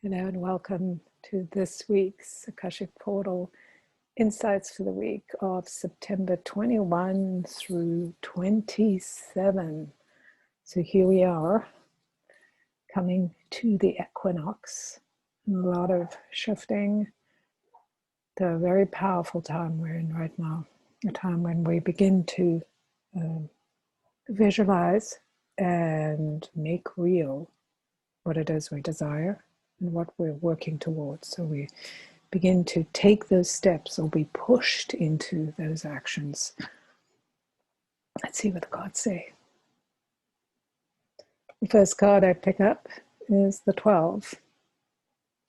Hello and welcome to this week's Akashic Portal Insights for the week of September 21 through 27. So here we are coming to the equinox. A lot of shifting. The very powerful time we're in right now. A time when we begin to visualize and make real what it is we desire and what we're working towards. So we begin to take those steps or be pushed into those actions. Let's see what the cards say. The first card I pick up is the 12.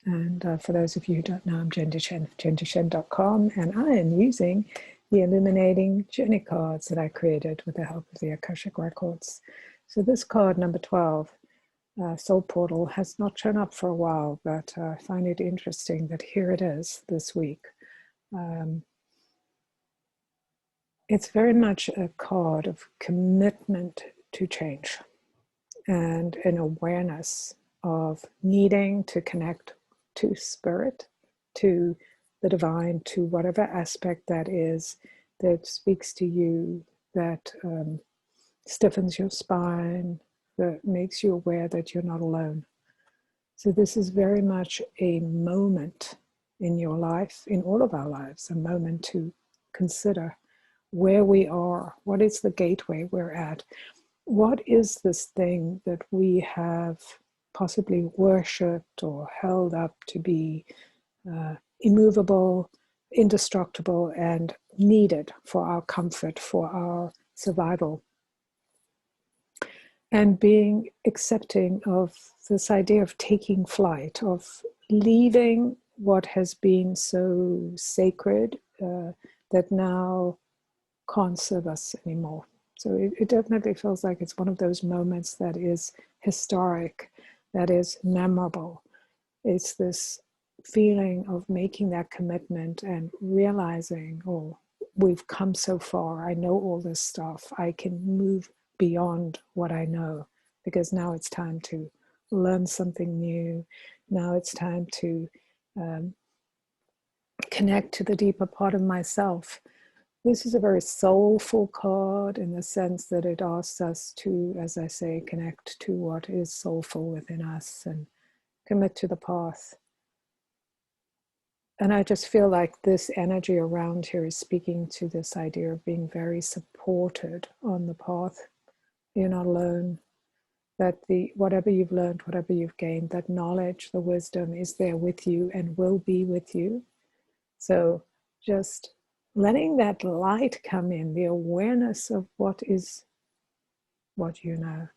And for those of you who don't know, I'm Jen Duchene of JenDuchene.com, and I am using the illuminating journey cards that I created with the help of the Akashic records. So this card, number 12, Soul Portal, has not shown up for a while, but I find it interesting that here it is this week. It's very much a card of commitment to change and an awareness of needing to connect to spirit, to the divine, to whatever aspect that is that speaks to you, that stiffens your spine, that makes you aware that you're not alone. So this is very much a moment in your life, in all of our lives, a moment to consider where we are, what is the gateway we're at, what is this thing that we have possibly worshipped or held up to be immovable, indestructible, and needed for our comfort, for our survival. And being accepting of this idea of taking flight, of leaving what has been so sacred that now can't serve us anymore. So it definitely feels like it's one of those moments that is historic, that is memorable. It's this feeling of making that commitment and realizing, oh, we've come so far. I know all this stuff. I can move beyond what I know, because now it's time to learn something new. Now it's time to connect to the deeper part of myself. This is a very soulful card in the sense that it asks us to, as I say, connect to what is soulful within us and commit to the path. And I just feel like this energy around here is speaking to this idea of being very supported on the path. You're not alone, that whatever you've learned, whatever you've gained, that knowledge, the wisdom is there with you and will be with you. So just letting that light come in, the awareness of what is what you know.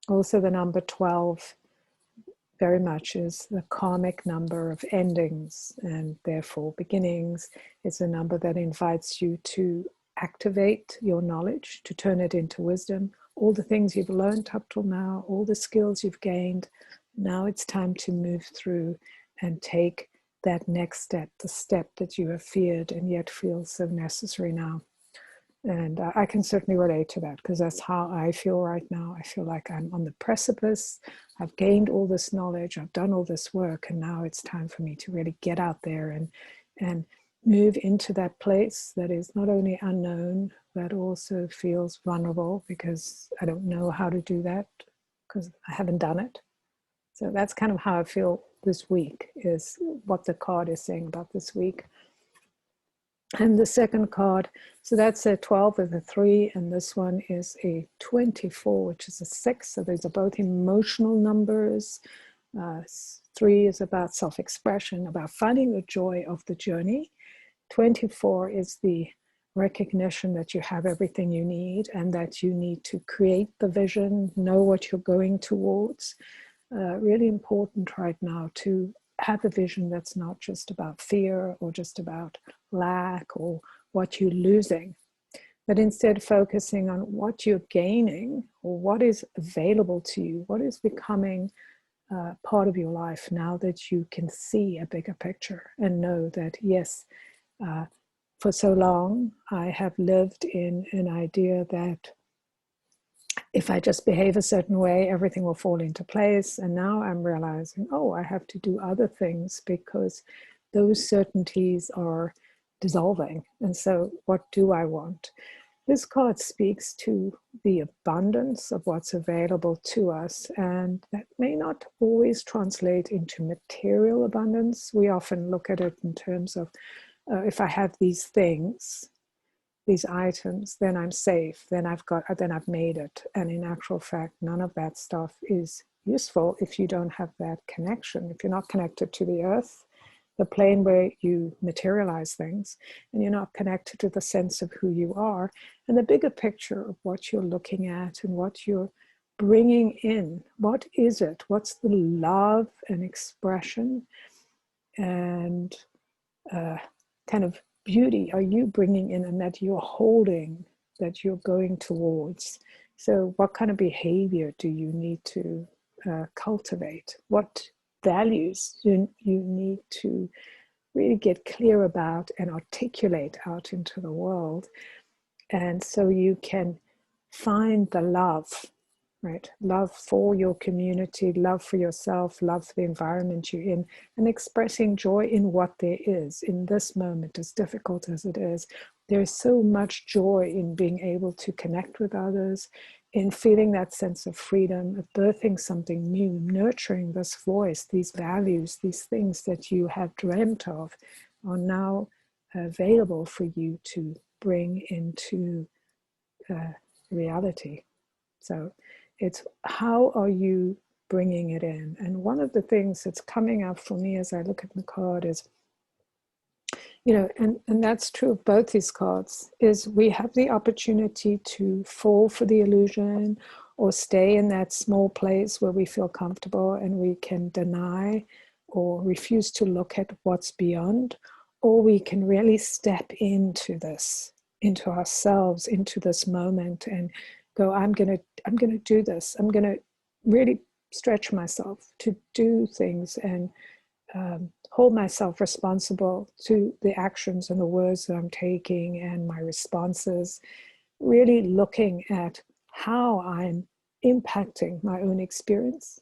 Also the number 12 very much is the karmic number of endings and therefore beginnings. It's a number that invites you to activate your knowledge, to turn it into wisdom. All the things you've learned up till now, all the skills you've gained, now it's time to move through and take that next step, the step that you have feared and yet feels so necessary now. And I can certainly relate to that, because that's how I feel right now. I feel like I'm on the precipice. I've gained all this knowledge. I've done all this work. And now it's time for me to really get out there and move into that place that is not only unknown, but also feels vulnerable, because I don't know how to do that because I haven't done it. So that's kind of how I feel this week, is what the card is saying about this week. And the second card, so that's a 12 with a 3, and this one is a 24, which is a 6. So these are both emotional numbers. 3 is about self-expression, about finding the joy of the journey. 24 is the recognition that you have everything you need and that you need to create the vision, know what you're going towards. Really important right now to have a vision that's not just about fear or just about lack or what you're losing, but instead focusing on what you're gaining or what is available to you, what is becoming part of your life now that you can see a bigger picture and know that, yes, for so long I have lived in an idea that if I just behave a certain way, everything will fall into place. And now I'm realizing, oh, I have to do other things because those certainties are dissolving. And so what do I want? This card speaks to the abundance of what's available to us, and that may not always translate into material abundance. We often look at it in terms of if I have these things, these items, then I'm safe, then I've made it. And in actual fact, none of that stuff is useful if you don't have that connection. If you're not connected to the earth, the plane where you materialize things, and you're not connected to the sense of who you are and the bigger picture of what you're looking at and what you're bringing in. What is it? What's the love and expression and kind of beauty are you bringing in and that you're holding, that you're going towards? So what kind of behavior do you need to cultivate? What values you need to really get clear about and articulate out into the world? And so you can find the love, right? Love for your community, love for yourself, love for the environment you're in, and expressing joy in what there is in this moment, as difficult as it is. There is so much joy in being able to connect with others, in feeling that sense of freedom, of birthing something new, nurturing this voice, these values, these things that you have dreamt of are now available for you to bring into reality. So it's how are you bringing it in? And one of the things that's coming up for me as I look at the card is, and that's true of both these cards, is we have the opportunity to fall for the illusion or stay in that small place where we feel comfortable and we can deny or refuse to look at what's beyond, or we can really step into this, into ourselves, into this moment and go, I'm gonna do this. I'm gonna really stretch myself to do things and hold myself responsible to the actions and the words that I'm taking and my responses, really looking at how I'm impacting my own experience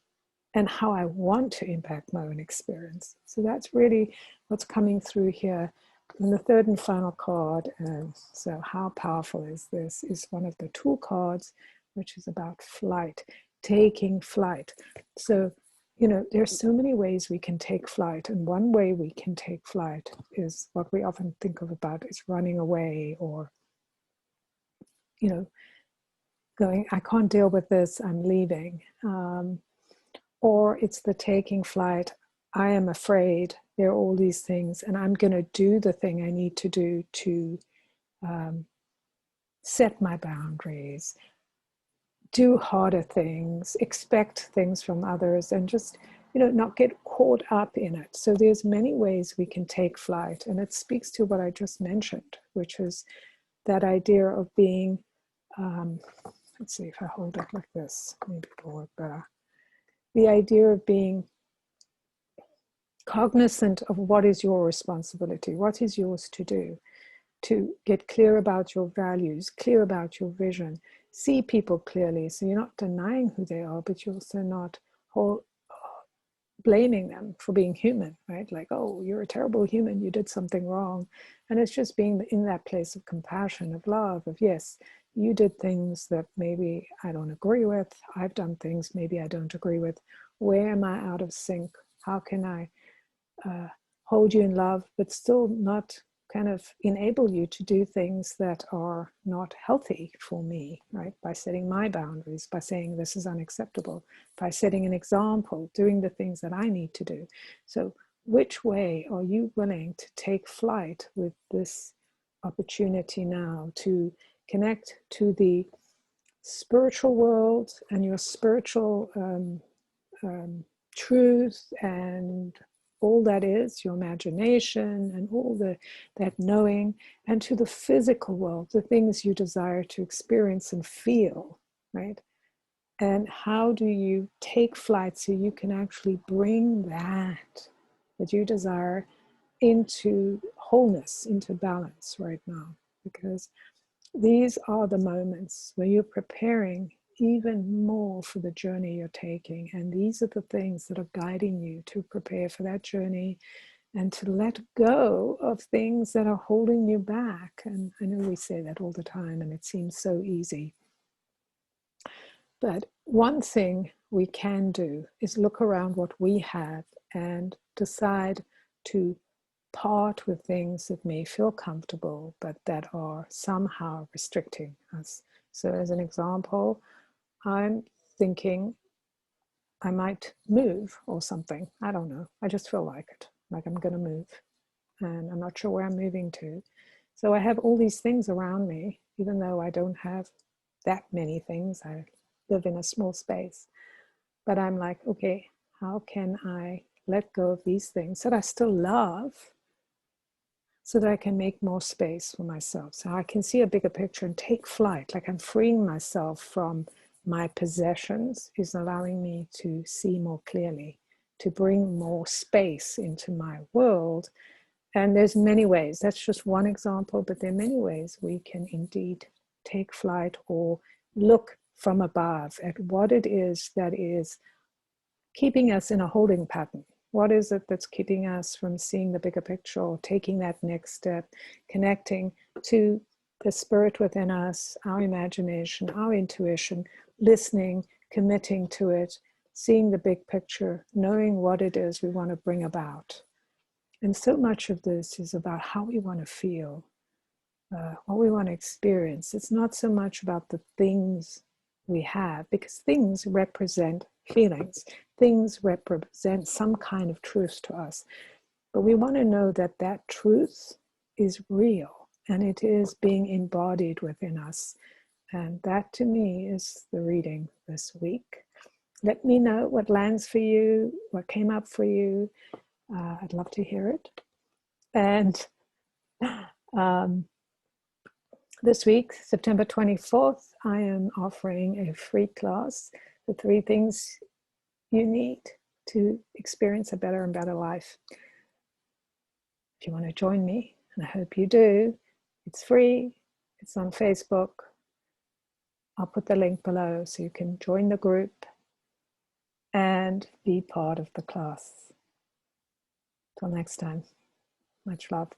and how I want to impact my own experience. So that's really what's coming through here. And the third and final card, so how powerful is this, is one of the tool cards, which is about flight, taking flight. So, there's so many ways we can take flight. And one way we can take flight is what we often think of about is running away or, going, I can't deal with this, I'm leaving. Or it's the taking flight, I am afraid, there are all these things, and I'm going to do the thing I need to do to set my boundaries, do harder things, expect things from others, and just, not get caught up in it. So there's many ways we can take flight, and it speaks to what I just mentioned, which is that idea of being, let's see if I hold it like this, maybe it'll work better. The idea of being cognizant of what is your responsibility, what is yours to do, to get clear about your values, clear about your vision, see people clearly. So you're not denying who they are, but you're also not blaming them for being human, right? Like, oh, you're a terrible human, you did something wrong. And it's just being in that place of compassion, of love, of yes, you did things that maybe I don't agree with. I've done things maybe I don't agree with. Where am I out of sync? How can I hold you in love, but still not kind of enable you to do things that are not healthy for me, right? By setting my boundaries, by saying this is unacceptable, by setting an example, doing the things that I need to do. So which way are you willing to take flight with this opportunity now to connect to the spiritual world and your spiritual truth and all that is, your imagination and all that knowing, and to the physical world, the things you desire to experience and feel, right? And how do you take flight so you can actually bring that you desire into wholeness, into balance right now? Because these are the moments where you're preparing even more for the journey you're taking. And these are the things that are guiding you to prepare for that journey and to let go of things that are holding you back. And I know we say that all the time, and it seems so easy. But one thing we can do is look around what we have and decide to part with things that may feel comfortable, but that are somehow restricting us. So as an example, I'm thinking I might move or something. I don't know. I just feel like it, like I'm going to move. And I'm not sure where I'm moving to. So I have all these things around me, even though I don't have that many things. I live in a small space. But I'm like, okay, how can I let go of these things that I still love so that I can make more space for myself? So I can see a bigger picture and take flight, like I'm freeing myself from my possessions is allowing me to see more clearly, to bring more space into my world. And there's many ways. That's just one example, but there are many ways we can indeed take flight or look from above at what it is that is keeping us in a holding pattern. What is it that's keeping us from seeing the bigger picture or taking that next step, connecting to the spirit within us, our imagination, our intuition, listening, committing to it, seeing the big picture, knowing what it is we want to bring about. And so much of this is about how we want to feel, what we want to experience. It's not so much about the things we have, because things represent feelings. Things represent some kind of truth to us. But we want to know that that truth is real and it is being embodied within us. And that to me is the reading this week. Let me know what lands for you, what came up for you. I'd love to hear it. And this week, September 24th, I am offering a free class, the 3 things you need to experience a better and better life. If you want to join me, and I hope you do, it's free, it's on Facebook. I'll put the link below so you can join the group and be part of the class. Till next time, much love.